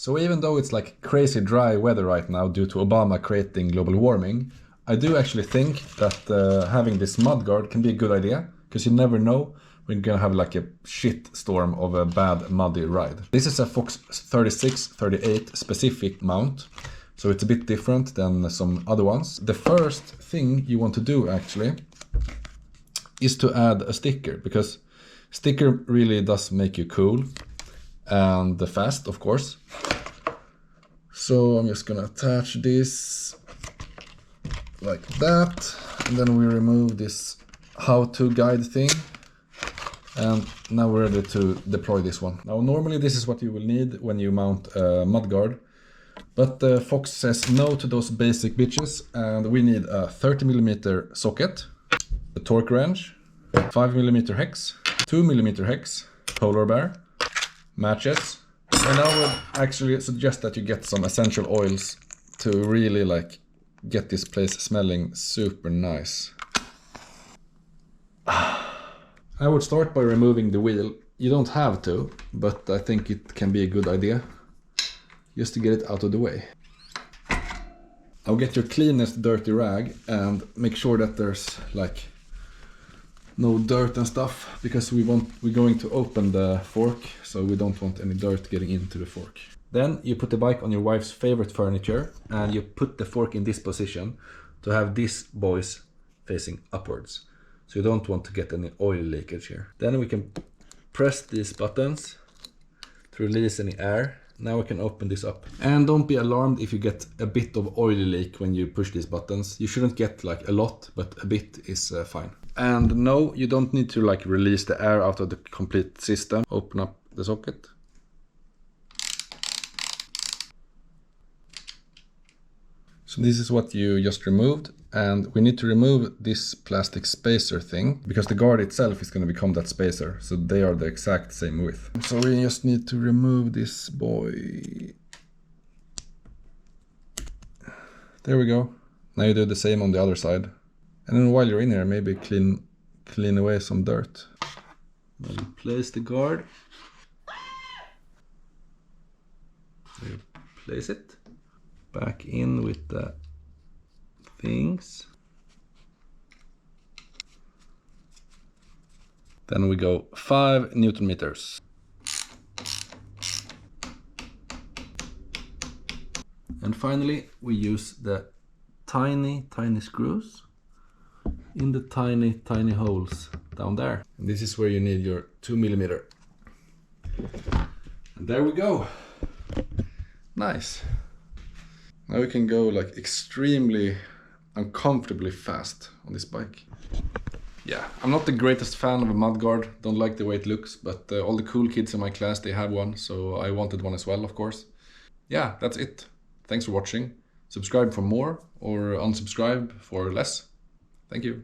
So even though it's like crazy dry weather right now due to Obama creating global warming, I do actually think that having this Mudguard can be a good idea, because you never know when you're gonna have like a shit storm of a bad muddy ride. This is a Fox 36-38 specific mount, so it's a bit different than some other ones. The first thing you want to do actually is to add a sticker, because sticker really does make you cool and fast, of course. So I'm just gonna attach this like that, and then we remove this how-to guide thing, and now we're ready to deploy this one. Now normally this is what you will need when you mount a Mudguard, but Fox says no to those basic bitches, and we need a 30mm socket, a torque wrench, 5mm hex, 2mm hex, polar bear, matches, and I would actually suggest that you get some essential oils to really like get this place smelling super nice. I would start by removing the wheel. You don't have to, but I think it can be a good idea just to get it out of the way. I'll get your cleanest dirty rag and make sure that there's like no dirt and stuff, because we're going to open the fork, so we don't want any dirt getting into the fork. Then you put the bike on your wife's favorite furniture and you put the fork in this position to have these boys facing upwards. So you don't want to get any oil leakage here. Then we can press these buttons to release any air. Now we can open this up. And don't be alarmed if you get a bit of oil leak when you push these buttons. You shouldn't get like a lot, but a bit is fine. And no, you don't need to like release the air out of the complete system. Open up the socket. So this is what you just removed, and we need to remove this plastic spacer thing, because the guard itself is going to become that spacer, so they are the exact same width. So we just need to remove this boy. There we go. Now you do the same on the other side. And then while you're in here, maybe clean away some dirt. Then you place the guard. You place it back in with the things. Then we go 5 Newton meters. And finally we use the tiny screws in the tiny holes down there. And this is where you need your 2mm. And there we go. Nice. Now we can go like extremely uncomfortably fast on this bike. Yeah, I'm not the greatest fan of a Mudguard, don't like the way it looks, but all the cool kids in my class, they have one, so I wanted one as well, of course. Yeah, that's it. Thanks for watching. Subscribe for more, or unsubscribe for less. Thank you.